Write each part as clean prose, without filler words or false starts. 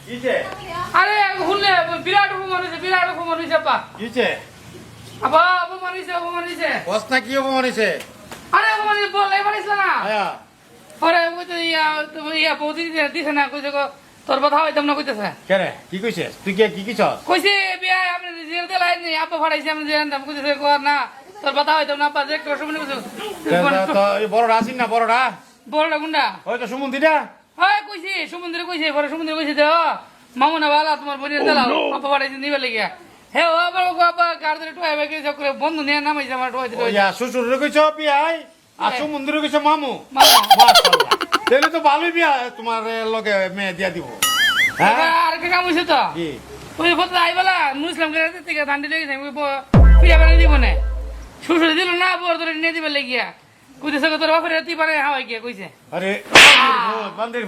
কিছে আরে হুলে বিরাট অপমান হইছে আপা কিছে আপা অপমান হইছে প্রশ্ন কি অপমান হইছে আরে অপমান বল এবার ইসলা না আয়া পরে ওই তো ইয়া বৌদি দিছে না কইছে তোর কথা হইতাম না কইতেছে কেরে কি কইছে তুই কি কিছ কইছে বিয়া আপনি জেল দেলাই নি আপা ফাড়াইছে আমি জেল দাম কইতেছে কর না তোর কথা হইতাম না আপা যে কষ্ট মনে কইছো তো এই বড়টা আসিন না বড়টা বড়টা গুন্ডা ওই তো সুমন্দিটা হয় কইছি সমুদ্রে কইছে পরে সমুদ্রে কইছে দে মামুনা বালা তোমার বোনের দেলাও আপা ফাড়াইছে নিবে লাগিয়া হে ও আবার আপা গাড়ি টোয়াই বাকি চক্রে বন্ধু নিয়ে নামাইছে আমার টোয়াই দিতে ওইয়া শ্বশুরে কইছ বিয়াই আর সুমন্দিরে কইছ মামু মামু মাশাআল্লাহ তাহলে তো ভালোই বিয়া তোমার লগে মেয়ে দিয়া দিব হ্যাঁ আর কে কাম হইছে তো কি ওই ফটো আইবালা মুসলিম করে থেকে দান্ডি লেগেছে ওই পিয়া বানিয়ে দিব না শ্বশুর দিল না বড় ধরে নিয়ে দিবে লাগিয়া কইতেছে তোর বাপের রাতি পারে হাওয়াই গিয়া কইছে আরে বান্দির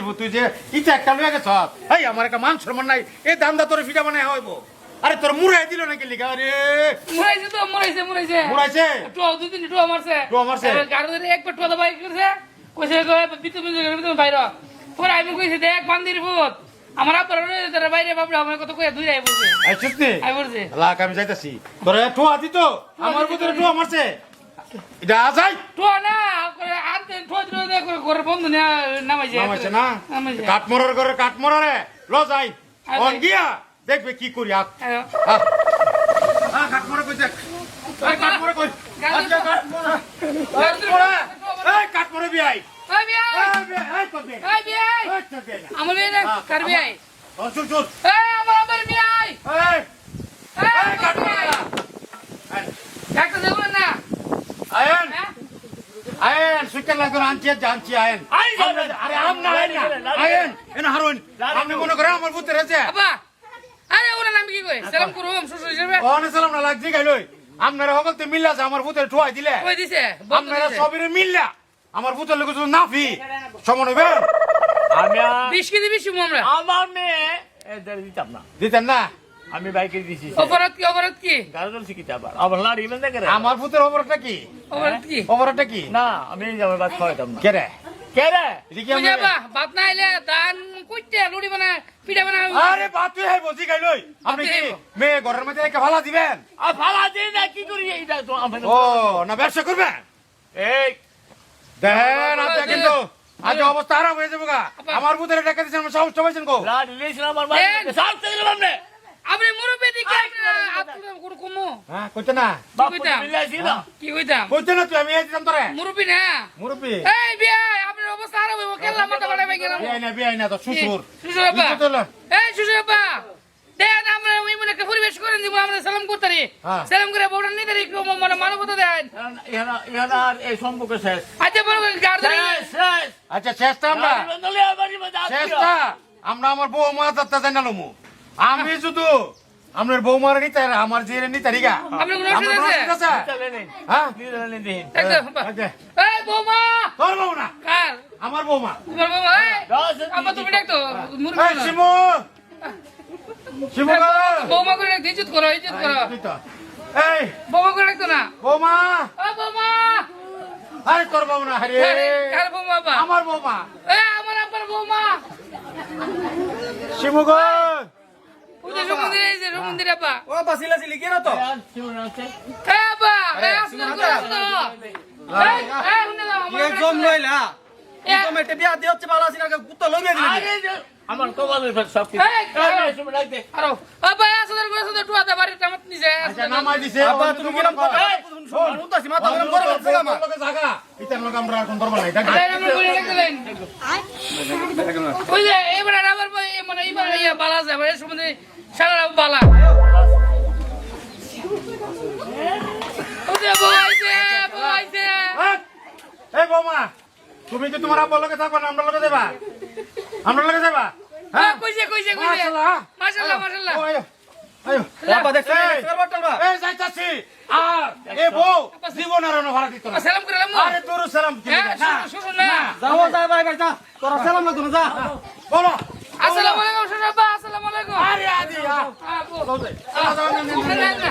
ভূত তুই যে ইটা একটা লয়ে গেছ এই আমার একটা মান সম্মান নাই এই দান্দা তোর ফিটা বানায় হইব আরে তোর মুড়াই দিল নাকি লিখা আরে মরাইছে তো মরাইছে মুড়াইছে দুই তিন টুয়া মারছে গাড়ি ধরে একবার টুয়া বাইক করছে কইছে বিতু বাইর পরে আমি কইছি দেখ বান্দির ভূত আমার আপনার তোর বাইরে বাবরা আমার কত কইয়া দুই আই বলছে আইছিস নি আই বলছে লাখ আমি যাইতাছি তোরে ঠোয়া দিত আমার ভিতরে ঠোয়া মারছে এটা আজাই টুয়া না আনতে টুয়া দিলে ঘরের বন্ধু নামাইছে না কাটমরার ঘরে কাটমরারে ল যাই অন গিয়া দেখবে কি করি কাটমরা কই দেখ কাটমরা কই আচ্ছা কাটমরা এই কাটমরা বিয়াই এই বিয়াই এই তো বে এই বিয়াই আমার বিয়াই কার বিয়াই চুপ চুপ এই আমার বিয়াই এই এই কাটমরা একটা দেখুন না আয়েন আয়েন সুকেন লাগবে আনছি জানছি আয়েন আরে আম না আয়েন এনা হারুন আপনি মনে করে আমার ভূতে রেছে আপা আরে ওরা নাম কি কই সালাম করুম শ্বশুর হিসেবে ওনে সালাম না লাগজি গাইলই আপনারা হকতে মিল্লা যে আমার ভূতে ঠোয়াই দিলে কই দিছে আপনারা সবিরে মিল্লা আমার ভূতের লোক যদি নাফি সমান হইবে আমি 20 কেজি বেশি আমরা আমার মেয়ে এদের দিতাম না দিতেন না আমি বাইকে দিছি অপরাধ কি গাড়ি শিখিতে আবার লাড়ি বেঁধে করে আমার ভূতের অপরাধটা কি অপরাধটা কি না আমি যাবো বাদ খাওয়াইতাম না কে রে কে রে এদিকে বুঝা বা বাত না আইলে দান কইতে লুড়ি বানা পিঠা বানা আরে বাত তুই হাই বজি গাইলই আপনি কি মেয়ে ঘরের মধ্যে একা ফালা দিবেন আর ফালা দিই না কি করি এইটা তো আমি ও না ব্যবসা করবেন এই দেখেন আপনি কিন্তু আজ অবস্থা খারাপ হয়ে যাবো গা আমার ভূতের টাকা দিচ্ছেন আমার সাহস পাইছেন গো লাড়ি লিয়েছিল আমার বাড়ি সাথে দিলাম আপনি আপনি মুরব্বি দিকে আপনি কোন কমো হ্যাঁ কইতে না বাপু মিলাইছি না কি কইতাম কইতে না তুই আমি এই দিতাম তোরে মুরব্বি না মুরব্বি এই বিয়া আপনার অবস্থা খারাপ হইব কেলা মাথা বাড়াই গেলাম বিয়াই না তো শ্বশুর শ্বশুর বাবা এই শ্বশুর বাবা দেন আমরা ওই মনে একটা পরিবেশ করে দিব আমরা সালাম করতারি সালাম করে বড় নিতে রে মানে মানবতা দেন ইহানা আর এই সম্পর্ক শেষ আচ্ছা বড় গাড় ধরে শেষ আচ্ছা চেষ্টা আমরা চেষ্টা আমরা আমার বউ মা দত্তা জানালমু আমি শুধু আপনার বউ মারা নিতে আমার যে নিতে রিগা আপনি কোন অসুবিধা আছে হ্যাঁ একদম এই বৌমা তোর বউ না কার আমার বৌমা তোমার বৌমা এই আপা তুমি ডাকতো মুরগি এই শিমু শিমু বৌমা করে ডাকতো ইজ্জত করো এই বৌমা করে ডাকতো না বৌমা ও বৌমা আরে তোর বউ না আরে কার বৌমা আপা আমার বৌমা এই আমার আপার বৌমা শিমু গো ওই সমুদ্রে এই যে সমুদ্রে আপা ও বাসিলা সিলি কে না তো এই আপা এই আসলে করে আসতো এই এই হুনে দাও কি জম লইলা তো মেটে বিয়া দি হচ্ছে ভালো আছিনা কুত্তা লইবে দিলি আমার কপালের সব কিছু এই শুনে রাখতে আরো আপা আসলে করে আসতো টুয়াতে বাড়ি টামত নিছে আচ্ছা নামাই দিছে আপা তুমি কিরম কথা শোন উতাছি মাথা গরম করে লাগছে আমার লোকে জায়গা ইতার লোক আমরা এখন ধরবা নাই ডাকি আরে আমরা বলে রাখলেন ওই যে এবার আবার মানে এবার ইয়া বালা যাবে সমুদ্রে সারা বালা ওই যে বইছে এই বৌমা তুমি কি তোমার আব্বার লগে থাকবা না আমরা লগে যাবা আমরা লগে যাবা হ্যাঁ কইছে মাশাআল্লাহ মাশাআল্লাহ আয়ো আয়ো আপা দেখছ করবাটালবা এই যাইতাছি আর এ বউ জীবন আর না ভাড়া দিত না সালাম করে লাম আরে তোর সালাম কি না শুনুন না যাও যা ভাই ভাই যা তোরা সালাম লাগতো না যা বলো আসসালামু আলাইকুম শাবাবা আসসালামু আলাইকুম আরে আদি আপু যাও যাও না